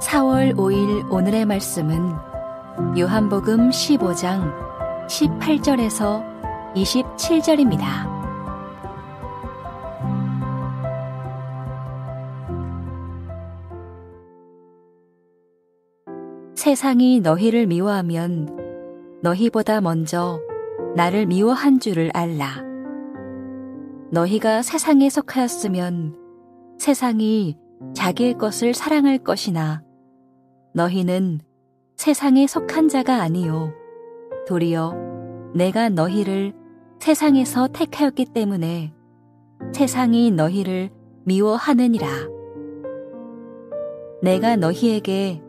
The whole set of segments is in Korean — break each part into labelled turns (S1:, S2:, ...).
S1: 4월 5일 오늘의 말씀은 요한복음 15장 18절에서 27절입니다. 세상이 너희를 미워하면 너희보다 먼저 나를 미워한 줄을 알라. 너희가 세상에 속하였으면 세상이 자기의 것을 사랑할 것이나 너희는 세상에 속한 자가 아니요 도리어 내가 너희를 세상에서 택하였기 때문에 세상이 너희를 미워하느니라. 내가 너희에게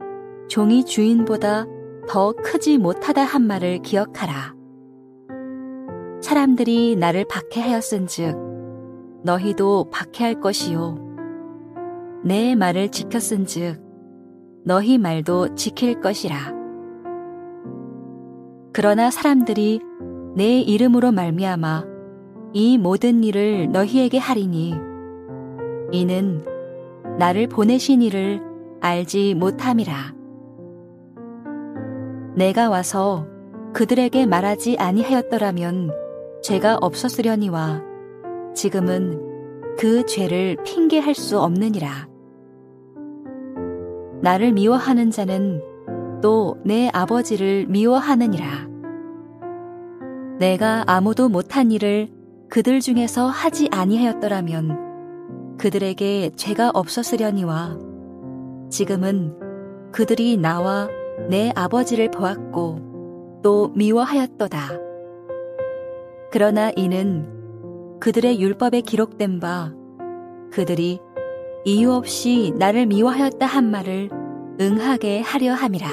S1: 종이 주인보다 더 크지 못하다 한 말을 기억하라. 사람들이 나를 박해하였은즉 너희도 박해할 것이요 내 말을 지켰은즉 너희 말도 지킬 것이라. 그러나 사람들이 내 이름으로 말미암아 이 모든 일을 너희에게 하리니 이는 나를 보내신 이를 알지 못함이라. 내가 와서 그들에게 말하지 아니하였더라면 죄가 없었으려니와 지금은 그 죄를 핑계할 수 없느니라. 나를 미워하는 자는 또 내 아버지를 미워하느니라. 내가 아무도 못한 일을 그들 중에서 하지 아니하였더라면 그들에게 죄가 없었으려니와 지금은 그들이 나와 내 아버지를 보았고 또 미워하였도다. 그러나 이는 그들의 율법에 기록된 바 그들이 이유 없이 나를 미워하였다 한 말을 응하게 하려 함이라.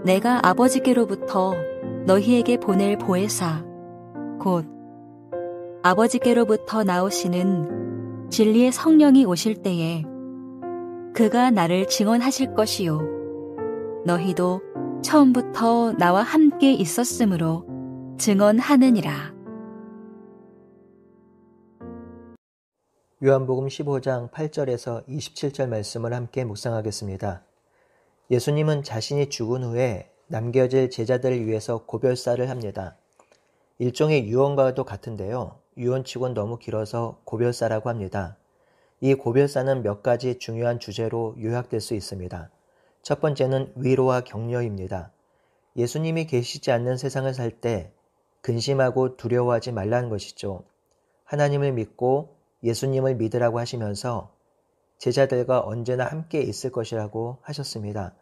S1: 내가 아버지께로부터 너희에게 보낼 보혜사 곧 아버지께로부터 나오시는 진리의 성령이 오실 때에 그가 나를 증언하실 것이요 너희도 처음부터 나와 함께 있었으므로 증언하느니라.
S2: 요한복음 15장 8절에서 27절 말씀을 함께 묵상하겠습니다. 예수님은 자신이 죽은 후에 남겨질 제자들을 위해서 고별사를 합니다. 일종의 유언과도 같은데요. 유언치곤 너무 길어서 고별사라고 합니다. 이 고별사는 몇 가지 중요한 주제로 요약될 수 있습니다. 첫 번째는 위로와 격려입니다. 예수님이 계시지 않는 세상을 살 때 근심하고 두려워하지 말라는 것이죠. 하나님을 믿고 예수님을 믿으라고 하시면서 제자들과 언제나 함께 있을 것이라고 하셨습니다.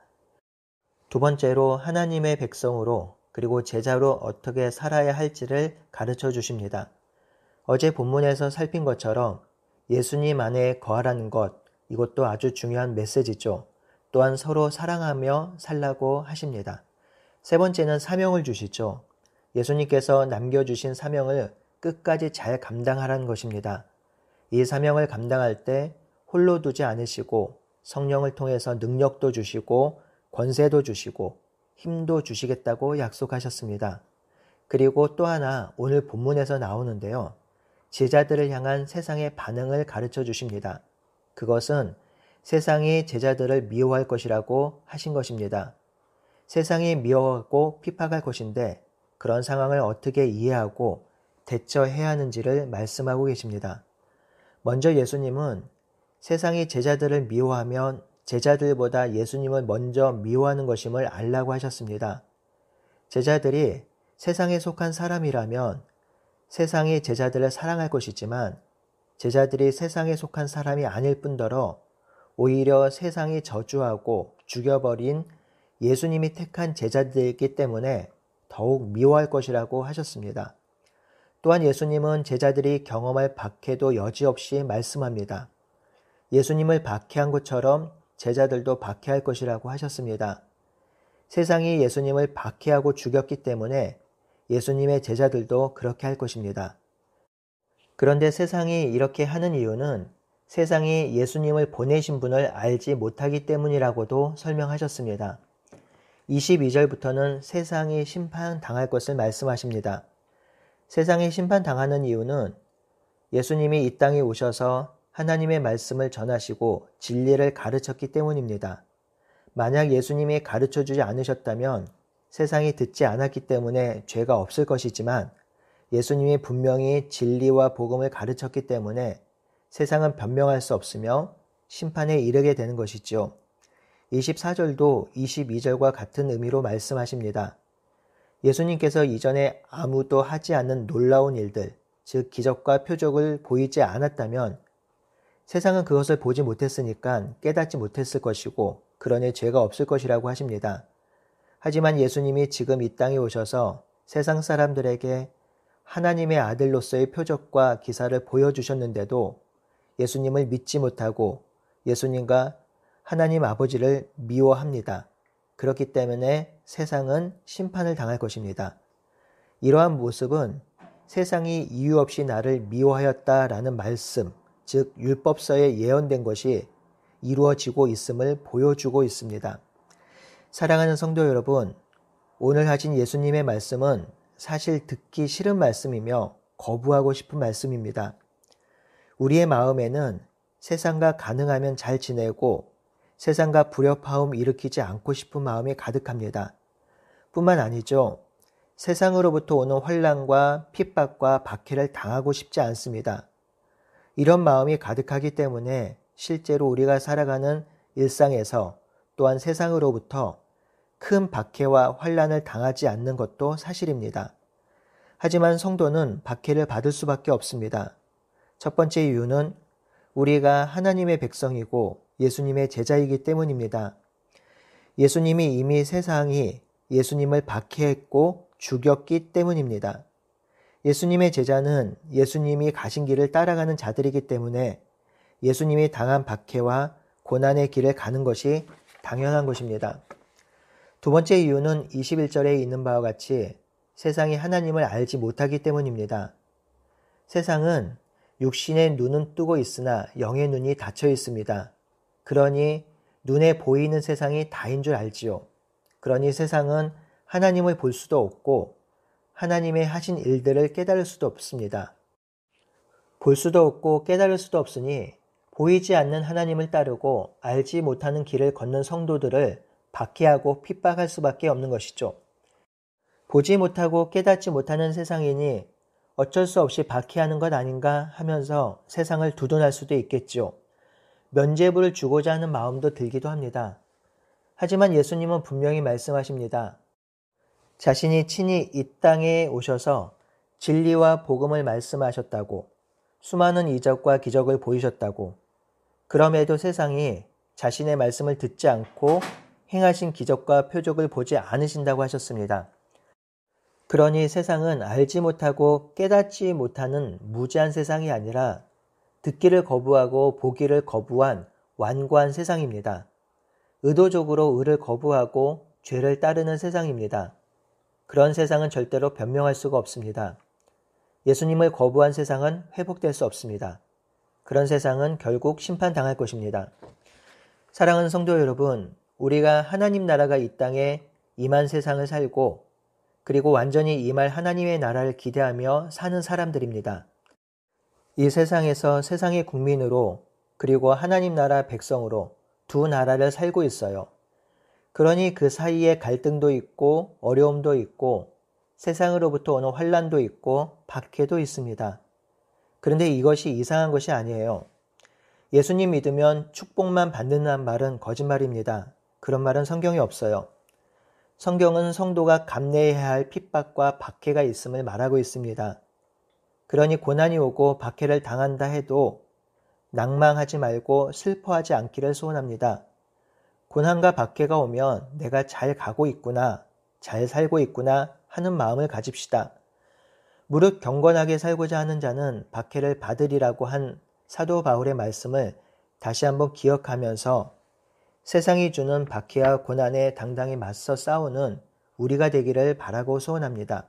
S2: 두 번째로 하나님의 백성으로 그리고 제자로 어떻게 살아야 할지를 가르쳐 주십니다. 어제 본문에서 살핀 것처럼 예수님 안에 거하라는 것, 이것도 아주 중요한 메시지죠. 또한 서로 사랑하며 살라고 하십니다. 세 번째는 사명을 주시죠. 예수님께서 남겨주신 사명을 끝까지 잘 감당하라는 것입니다. 이 사명을 감당할 때 홀로 두지 않으시고 성령을 통해서 능력도 주시고 권세도 주시고 힘도 주시겠다고 약속하셨습니다. 그리고 또 하나 오늘 본문에서 나오는데요. 제자들을 향한 세상의 반응을 가르쳐 주십니다. 그것은 세상이 제자들을 미워할 것이라고 하신 것입니다. 세상이 미워하고 핍박할 것인데 그런 상황을 어떻게 이해하고 대처해야 하는지를 말씀하고 계십니다. 먼저 예수님은 세상이 제자들을 미워하면 제자들보다 예수님을 먼저 미워하는 것임을 알라고 하셨습니다. 제자들이 세상에 속한 사람이라면 세상이 제자들을 사랑할 것이지만 제자들이 세상에 속한 사람이 아닐 뿐더러 오히려 세상이 저주하고 죽여버린 예수님이 택한 제자들이기 때문에 더욱 미워할 것이라고 하셨습니다. 또한 예수님은 제자들이 경험할 박해도 여지없이 말씀합니다. 예수님을 박해한 것처럼 제자들도 박해할 것이라고 하셨습니다. 세상이 예수님을 박해하고 죽였기 때문에 예수님의 제자들도 그렇게 할 것입니다. 그런데 세상이 이렇게 하는 이유는 세상이 예수님을 보내신 분을 알지 못하기 때문이라고도 설명하셨습니다. 22절부터는 세상이 심판당할 것을 말씀하십니다. 세상이 심판당하는 이유는 예수님이 이 땅에 오셔서 하나님의 말씀을 전하시고 진리를 가르쳤기 때문입니다. 만약 예수님이 가르쳐주지 않으셨다면 세상이 듣지 않았기 때문에 죄가 없을 것이지만 예수님이 분명히 진리와 복음을 가르쳤기 때문에 세상은 변명할 수 없으며 심판에 이르게 되는 것이죠. 24절도 22절과 같은 의미로 말씀하십니다. 예수님께서 이전에 아무도 하지 않는 놀라운 일들, 즉 기적과 표적을 보이지 않았다면 세상은 그것을 보지 못했으니까 깨닫지 못했을 것이고 그러니 죄가 없을 것이라고 하십니다. 하지만 예수님이 지금 이 땅에 오셔서 세상 사람들에게 하나님의 아들로서의 표적과 기사를 보여주셨는데도 예수님을 믿지 못하고 예수님과 하나님 아버지를 미워합니다. 그렇기 때문에 세상은 심판을 당할 것입니다. 이러한 모습은 세상이 이유 없이 나를 미워하였다라는 말씀, 즉 율법서에 예언된 것이 이루어지고 있음을 보여주고 있습니다. 사랑하는 성도 여러분, 오늘 하신 예수님의 말씀은 사실 듣기 싫은 말씀이며 거부하고 싶은 말씀입니다. 우리의 마음에는 세상과 가능하면 잘 지내고 세상과 불협화음 일으키지 않고 싶은 마음이 가득합니다. 뿐만 아니죠. 세상으로부터 오는 환난과 핍박과 박해를 당하고 싶지 않습니다. 이런 마음이 가득하기 때문에 실제로 우리가 살아가는 일상에서 또한 세상으로부터 큰 박해와 환난을 당하지 않는 것도 사실입니다. 하지만 성도는 박해를 받을 수밖에 없습니다. 첫 번째 이유는 우리가 하나님의 백성이고 예수님의 제자이기 때문입니다. 예수님이 이미 세상이 예수님을 박해했고 죽였기 때문입니다. 예수님의 제자는 예수님이 가신 길을 따라가는 자들이기 때문에 예수님이 당한 박해와 고난의 길을 가는 것이 당연한 것입니다. 두 번째 이유는 21절에 있는 바와 같이 세상이 하나님을 알지 못하기 때문입니다. 세상은 육신의 눈은 뜨고 있으나 영의 눈이 닫혀 있습니다. 그러니 눈에 보이는 세상이 다인 줄 알지요. 그러니 세상은 하나님을 볼 수도 없고 하나님의 하신 일들을 깨달을 수도 없습니다. 볼 수도 없고 깨달을 수도 없으니 보이지 않는 하나님을 따르고 알지 못하는 길을 걷는 성도들을 박해하고 핍박할 수밖에 없는 것이죠. 보지 못하고 깨닫지 못하는 세상이니 어쩔 수 없이 박해하는 것 아닌가 하면서 세상을 두둔할 수도 있겠죠. 면죄부를 주고자 하는 마음도 들기도 합니다. 하지만 예수님은 분명히 말씀하십니다. 자신이 친히 이 땅에 오셔서 진리와 복음을 말씀하셨다고, 수많은 이적과 기적을 보이셨다고, 그럼에도 세상이 자신의 말씀을 듣지 않고 행하신 기적과 표적을 보지 않으신다고 하셨습니다. 그러니 세상은 알지 못하고 깨닫지 못하는 무지한 세상이 아니라 듣기를 거부하고 보기를 거부한 완고한 세상입니다. 의도적으로 의를 거부하고 죄를 따르는 세상입니다. 그런 세상은 절대로 변명할 수가 없습니다. 예수님을 거부한 세상은 회복될 수 없습니다. 그런 세상은 결국 심판당할 것입니다. 사랑하는 성도 여러분, 우리가 하나님 나라가 이 땅에 임한 세상을 살고 그리고 완전히 임할 하나님의 나라를 기대하며 사는 사람들입니다. 이 세상에서 세상의 국민으로 그리고 하나님 나라 백성으로 두 나라를 살고 있어요. 그러니 그 사이에 갈등도 있고 어려움도 있고 세상으로부터 오는 환난도 있고 박해도 있습니다. 그런데 이것이 이상한 것이 아니에요. 예수님 믿으면 축복만 받는다는 말은 거짓말입니다. 그런 말은 성경에 없어요. 성경은 성도가 감내해야 할 핍박과 박해가 있음을 말하고 있습니다. 그러니 고난이 오고 박해를 당한다 해도 낭망하지 말고 슬퍼하지 않기를 소원합니다. 고난과 박해가 오면 내가 잘 가고 있구나, 잘 살고 있구나 하는 마음을 가집시다. 무릇 경건하게 살고자 하는 자는 박해를 받으리라고 한 사도 바울의 말씀을 다시 한번 기억하면서 세상이 주는 박해와 고난에 당당히 맞서 싸우는 우리가 되기를 바라고 소원합니다.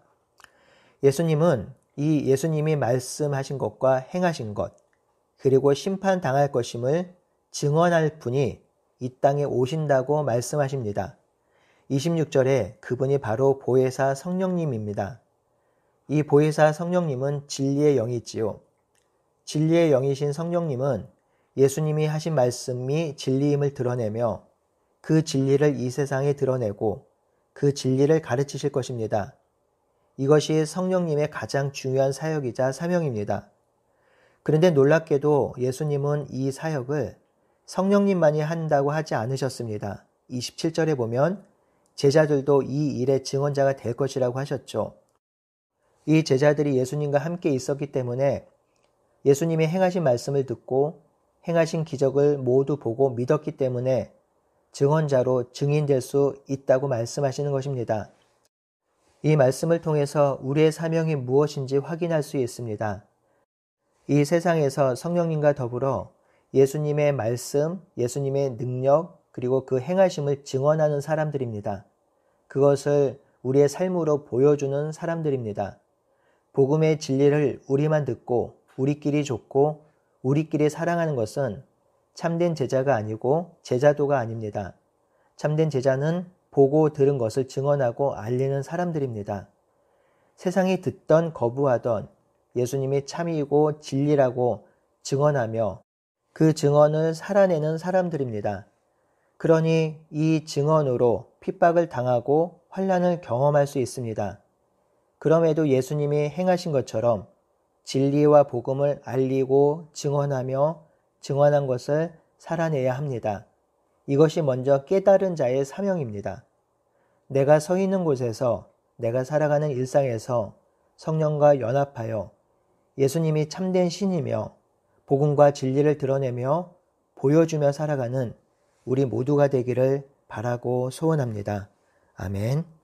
S2: 예수님은 이 예수님이 말씀하신 것과 행하신 것, 그리고 심판당할 것임을 증언할 분이 이 땅에 오신다고 말씀하십니다. 26절에 그분이 바로 보혜사 성령님입니다. 이 보혜사 성령님은 진리의 영이지요. 진리의 영이신 성령님은 예수님이 하신 말씀이 진리임을 드러내며 그 진리를 이 세상에 드러내고 그 진리를 가르치실 것입니다. 이것이 성령님의 가장 중요한 사역이자 사명입니다. 그런데 놀랍게도 예수님은 이 사역을 성령님만이 한다고 하지 않으셨습니다. 27절에 보면 제자들도 이 일의 증언자가 될 것이라고 하셨죠. 이 제자들이 예수님과 함께 있었기 때문에 예수님이 행하신 말씀을 듣고 행하신 기적을 모두 보고 믿었기 때문에 증언자로 증인될 수 있다고 말씀하시는 것입니다. 이 말씀을 통해서 우리의 사명이 무엇인지 확인할 수 있습니다. 이 세상에서 성령님과 더불어 예수님의 말씀, 예수님의 능력, 그리고 그 행하심을 증언하는 사람들입니다. 그것을 우리의 삶으로 보여주는 사람들입니다. 복음의 진리를 우리만 듣고 우리끼리 좇고 우리끼리 사랑하는 것은 참된 제자가 아니고 제자도가 아닙니다. 참된 제자는 보고 들은 것을 증언하고 알리는 사람들입니다. 세상이 듣던 거부하던 예수님이 참이고 진리라고 증언하며 그 증언을 살아내는 사람들입니다. 그러니 이 증언으로 핍박을 당하고 환난을 경험할 수 있습니다. 그럼에도 예수님이 행하신 것처럼 진리와 복음을 알리고 증언하며 증언한 것을 살아내야 합니다. 이것이 먼저 깨달은 자의 사명입니다. 내가 서 있는 곳에서 내가 살아가는 일상에서 성령과 연합하여 예수님이 참된 신이며 복음과 진리를 드러내며 보여주며 살아가는 우리 모두가 되기를 바라고 소원합니다. 아멘.